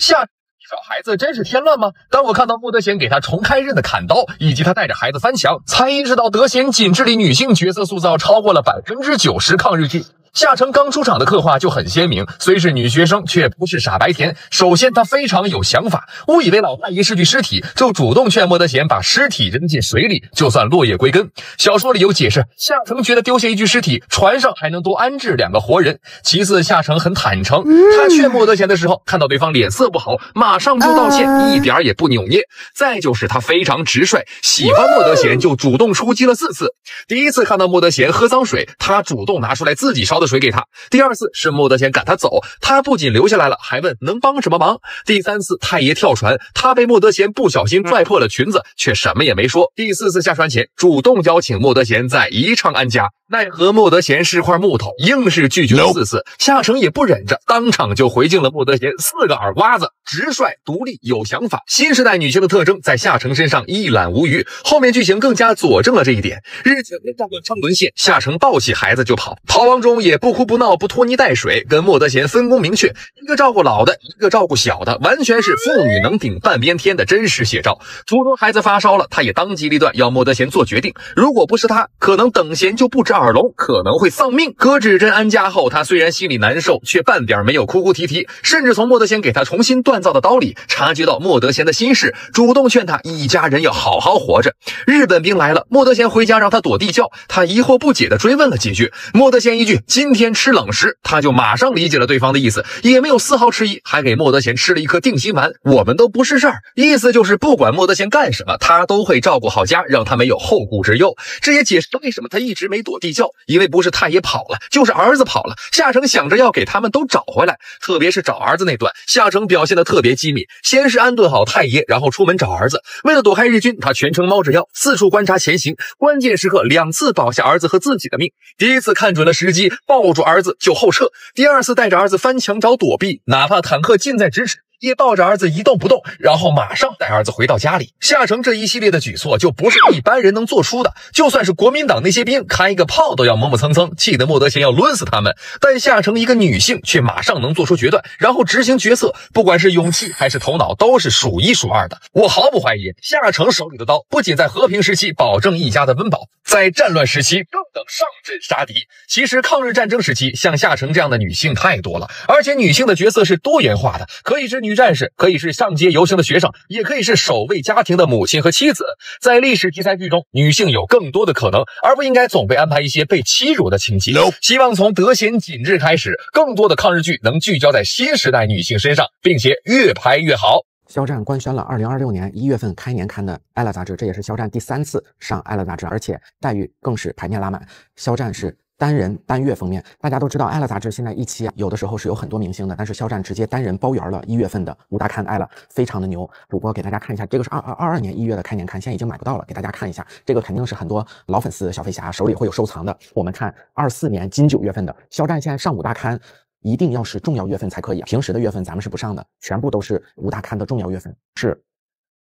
夏小孩子真是添乱吗？当我看到莫德贤给他重开刃的砍刀，以及他带着孩子翻墙，才意识到德贤紧致里女性角色塑造超过了90%抗日剧。夏承刚出场的刻画就很鲜明，虽是女学生，却不是傻白甜。首先，她非常有想法，误以为老太爷是具尸体，就主动劝莫德贤把尸体扔进水里，就算落叶归根。小说里有解释，夏承觉得丢下一具尸体，船上还能多安置2个活人。其次，夏承很坦诚，他劝莫德贤的时候，看到对方脸色不好，马上就道歉，一点也不扭捏。再就是他非常直率，喜欢莫德贤就主动出击了4次。第一次看到莫德贤喝脏水，他主动拿出来自己烧的水给他。第2次是莫德贤赶他走，他不仅留下来了，还问能帮什么忙。第3次太爷跳船，他被莫德贤不小心拽破了裙子，却什么也没说。第4次下船前主动邀请莫德贤在宜昌安家，奈何莫德贤是块木头，硬是拒绝了4次。夏承也不忍着，当场就回敬了莫德贤4个耳刮子。直率、独立、有想法，新时代女性的特征在夏承身上一览无余。后面剧情更加佐证了这一点。日前到了昌沦县，夏承抱起孩子就跑，逃亡中也不哭不闹，不拖泥带水，跟莫德贤分工明确，一个照顾老的，一个照顾小的，完全是父女能顶半边天的真实写照。途中孩子发烧了，他也当机立断要莫德贤做决定，如果不是他，可能等闲就不知耳聋，可能会丧命。搁指针安家后，他虽然心里难受，却半点没有哭哭啼啼，甚至从莫德贤给他重新锻造的刀里察觉到莫德贤的心事，主动劝他一家人要好好活着。日本兵来了，莫德贤回家让他躲地窖，他疑惑不解地追问了几句，莫德贤一句今天吃冷食，他就马上理解了对方的意思，也没有丝毫迟疑，还给莫德贤吃了一颗定心丸，我们都不是事儿，意思就是不管莫德贤干什么，他都会照顾好家，让他没有后顾之忧。这也解释了为什么他一直没躲地窖，因为不是太爷跑了，就是儿子跑了。夏承想着要给他们都找回来，特别是找儿子那段，夏承表现得特别机敏，先是安顿好太爷，然后出门找儿子。为了躲开日军，他全程猫着腰，四处观察前行，关键时刻2次保下儿子和自己的命。第一次看准了时机，抱住儿子就后撤；第2次带着儿子翻墙找躲避，哪怕坦克近在咫尺，也抱着儿子一动不动，然后马上带儿子回到家里。夏承这一系列的举措就不是一般人能做出的，就算是国民党那些兵开一个炮都要磨磨蹭蹭，气得莫德贤要抡死他们。但夏承一个女性却马上能做出决断，然后执行决策，不管是勇气还是头脑，都是数1数2的。我毫不怀疑，夏承手里的刀不仅在和平时期保证一家的温饱，在战乱时期更等上阵杀敌。其实抗日战争时期，像夏承这样的女性太多了，而且女性的角色是多元化的，可以是女战士，可以是上街游行的学生，也可以是守卫家庭的母亲和妻子。在历史题材剧中，女性有更多的可能，而不应该总被安排一些被欺辱的情节。希望从德贤紧致开始，更多的抗日剧能聚焦在新时代女性身上，并且越拍越好。肖战官宣了2026年1月份开年刊的《艾乐》杂志，这也是肖战第3次上《艾乐》杂志，而且待遇更是排面拉满。肖战是单人单月封面，大家都知道《艾乐》杂志现在一期有的时候是有很多明星的，但是肖战直接单人包圆了1月份的5大刊《艾乐》，非常的牛。主播给大家看一下，这个是22年1月的开年刊，现在已经买不到了，给大家看一下，这个肯定是很多老粉丝小飞侠手里会有收藏的。我们看24年金9月份的肖战，现在上5大刊一定要是重要月份才可以，平时的月份咱们是不上的，全部都是5大刊的重要月份。是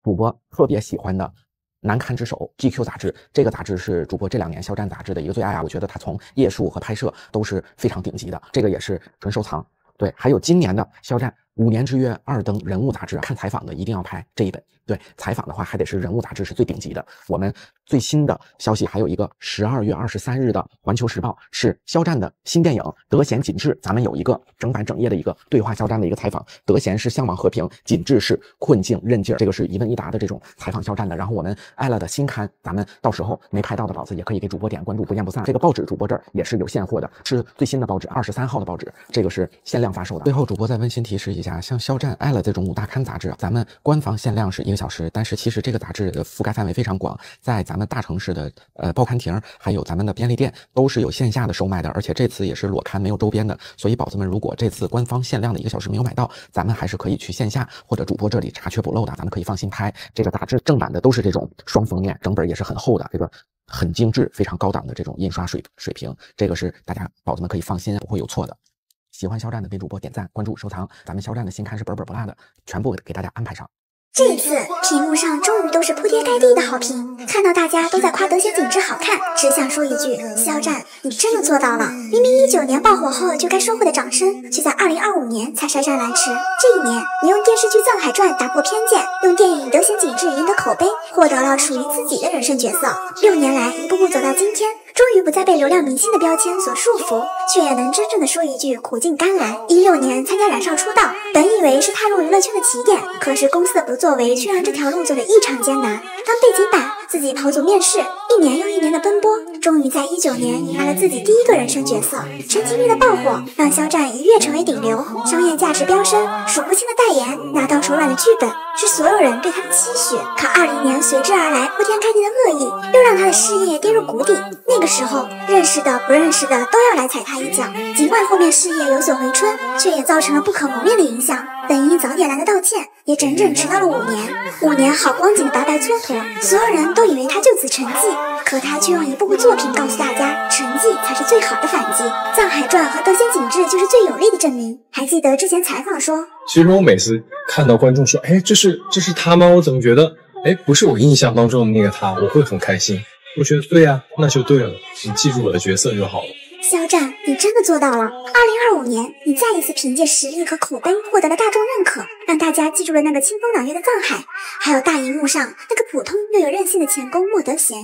主播特别喜欢的男刊之首 GQ 杂志，这个杂志是主播这2年肖战杂志的一个最爱啊，我觉得他从页数和拍摄都是非常顶级的，这个也是纯收藏。对，还有今年的肖战5年之约2登人物杂志，看采访的一定要拍这一本。对，采访的话还得是人物杂志，是最顶级的。我们最新的消息还有一个12月23日的环球时报，是肖战的新电影《德贤紧致》，咱们有一个整版整页的一个对话肖战的一个采访。德贤是向往和平，紧致是困境韧劲儿，这个是一问一答的这种采访肖战的。然后我们艾乐的新刊，咱们到时候没拍到的宝子也可以给主播点关注，不见不散。这个报纸主播这儿也是有现货的，是最新的报纸，23号的报纸，这个是限量发售的。最后主播再温馨提示一下，像肖战艾乐这种5大刊杂志，咱们官方限量是1个小时，但是其实这个杂志的覆盖范围非常广，在咱们大城市的报刊亭还有咱们的便利店都是有线下的售卖的，而且这次也是裸刊没有周边的，所以宝子们如果这次官方限量的1个小时没有买到，咱们还是可以去线下或者主播这里查缺补漏的，咱们可以放心拍。这个杂志正版的都是这种双封面，整本也是很厚的，这个很精致非常高档的这种印刷水平，这个是大家宝子们可以放心，不会有错的。喜欢肖战的给主播点赞关注收藏，咱们肖战的新刊是本本不落的，全部给大家安排上。这一次，屏幕上终于都是铺天盖地的好评。看到大家都在夸德贤景致好看，只想说一句：肖战，你真的做到了！明明19年爆火后就该收获的掌声，却在2025年才姗姗来迟。这一年，你用电视剧《藏海传》打破偏见，用电影《德贤景致》赢得口碑，获得了属于自己的人生角色。6年来，一步步走到今天，终于不再被流量明星的标签所束缚，却也能真正的说一句苦尽甘来。16年参加《燃烧》出道，本以为是踏入娱乐圈的起点，可是公司的不作为却让这条路走得异常艰难。当背景板，自己跑组面试，1年又1年的奔波，终于在19年迎来了自己第一个人生角色。陈情令的爆火让肖战一跃成为顶流，商业价值飙升，数不清的代言，拿到手软的剧本，是所有人对他的期许。可20年随之而来铺天盖地的恶意，又让他的事业跌入谷底。那个时候，认识的不认识的都要来踩他一脚。尽管后面事业有所回春，却也造成了不可磨灭的影响。本应早点来的道歉，也整整迟到了5年。5年好光景的白白蹉跎，所有人都以为他就此沉寂，可他却用一部部作品告诉大家，沉寂才是最好的反击。《藏海传》和《德贤景致》就是最有力的证明。还记得之前采访说，其实我每次看到观众说，这是他吗？我怎么觉得，不是我印象当中的那个他，我会很开心。我觉得对啊，那就对了，你记住我的角色就好了。肖战，你真的做到了！2025年，你再一次凭借实力和口碑获得了大众认可，让大家记住了那个清风朗月的藏海，还有大荧幕上那个普通又有韧性的前宫莫德贤。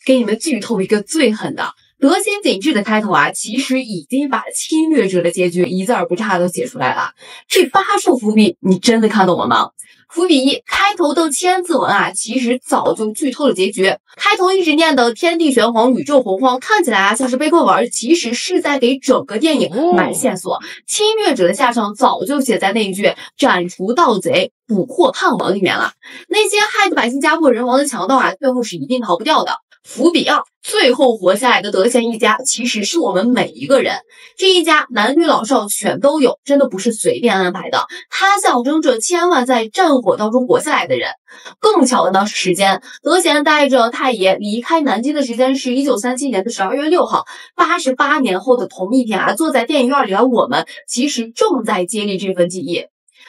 给你们剧透一个最狠的，德贤景致的开头啊，其实已经把侵略者的结局一字儿不差的写出来了。这8处伏笔，你真的看懂了吗？伏笔1，开头的千字文啊，其实早就剧透了结局。开头一直念的天地玄黄，宇宙洪荒，看起来啊像是背课文，其实是在给整个电影埋线索。侵略者的下场早就写在那一句斩除盗贼，捕获叛王里面了。那些害得百姓家破人亡的强盗啊，最后是一定逃不掉的。伏笔2，最后活下来的德贤一家其实是我们每一个人，这一家男女老少全都有，真的不是随便安排的，它象征着千万在战火当中活下来的人。更巧的呢是时间，德贤带着太爷离开南京的时间是1937年的12月6号，88年后的同一天啊，坐在电影院里的我们其实正在接力这份记忆。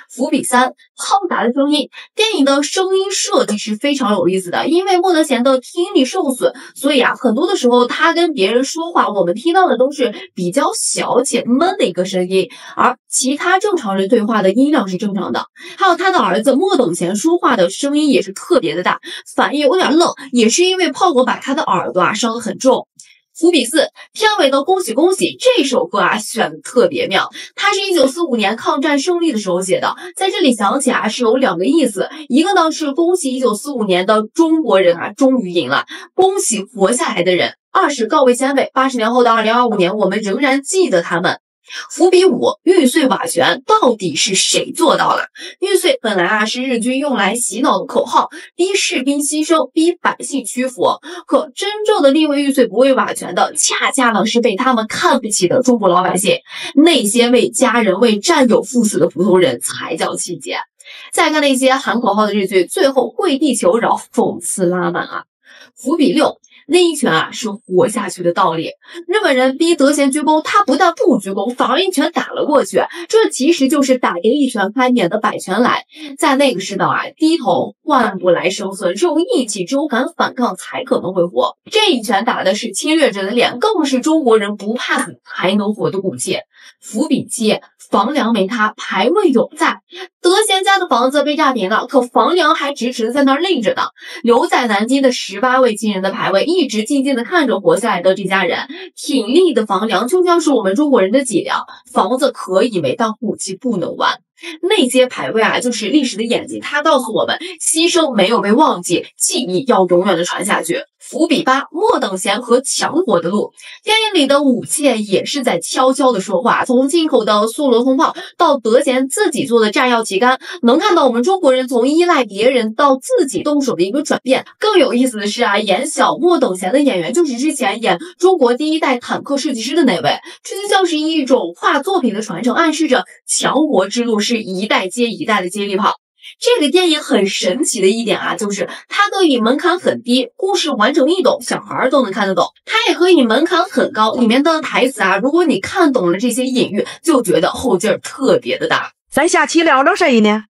伏笔3，嘈杂的声音。电影的声音设计是非常有意思的，因为莫德贤的听力受损，所以啊，很多的时候他跟别人说话，我们听到的都是比较小且闷的一个声音，而其他正常人对话的音量是正常的。还有他的儿子莫等贤说话的声音也是特别的大，反应有点愣，也是因为炮火把他的耳朵伤得很重。伏笔4，片尾的恭喜恭喜这首歌啊选的特别妙，它是1945年抗战胜利的时候写的，在这里想起啊是有2个意思，一个呢是恭喜1945年的中国人啊终于赢了，恭喜活下来的人；2是告慰先辈，80年后的2025年我们仍然记得他们。伏笔5，玉碎瓦全到底是谁做到了？玉碎本来啊是日军用来洗脑的口号，逼士兵牺牲，逼百姓屈服。可真正的立为玉碎不为瓦全的，恰恰呢是被他们看不起的中国老百姓。那些为家人为战友赴死的普通人才叫气节。再看那些喊口号的日剧，最后跪地求饶，讽刺拉满啊。伏笔6，那一拳啊是活下去的道理。日本人逼德贤鞠躬，他不但不鞠躬，反而一拳打了过去，这其实就是打给一拳开，免得百拳来。在那个世道啊，低头换不来生存，只有义气，只有敢反抗才可能会活。这一拳打的是侵略者的脸，更是中国人不怕死还能活的骨气。伏笔7，房梁没塌，牌位永在。德贤家的房子被炸平了，可房梁还直直的在那儿立着呢。留在南京的18位亲人的牌位，一直静静的看着活下来的这家人。挺立的房梁就像是我们中国人的脊梁，房子可以没，但武器不能玩。那些牌位啊，就是历史的眼睛，它告诉我们，牺牲没有被忘记，记忆要永远的传下去。伏笔8，莫等闲和强国的路。电影里的武器也是在悄悄的说话，从进口的苏罗通炮到德贤自己做的炸药旗杆，能看到我们中国人从依赖别人到自己动手的一个转变。更有意思的是啊，演小莫等闲的演员就是之前演中国第一代坦克设计师的那位，这就像是一种跨作品的传承，暗示着强国之路是一代接一代的接力跑。这个电影很神奇的一点啊，就是它可以门槛很低，故事完整易懂，小孩都能看得懂；它也可以门槛很高，里面的台词啊，如果你看懂了这些隐喻，就觉得后劲儿特别的大。咱下期聊聊谁呢？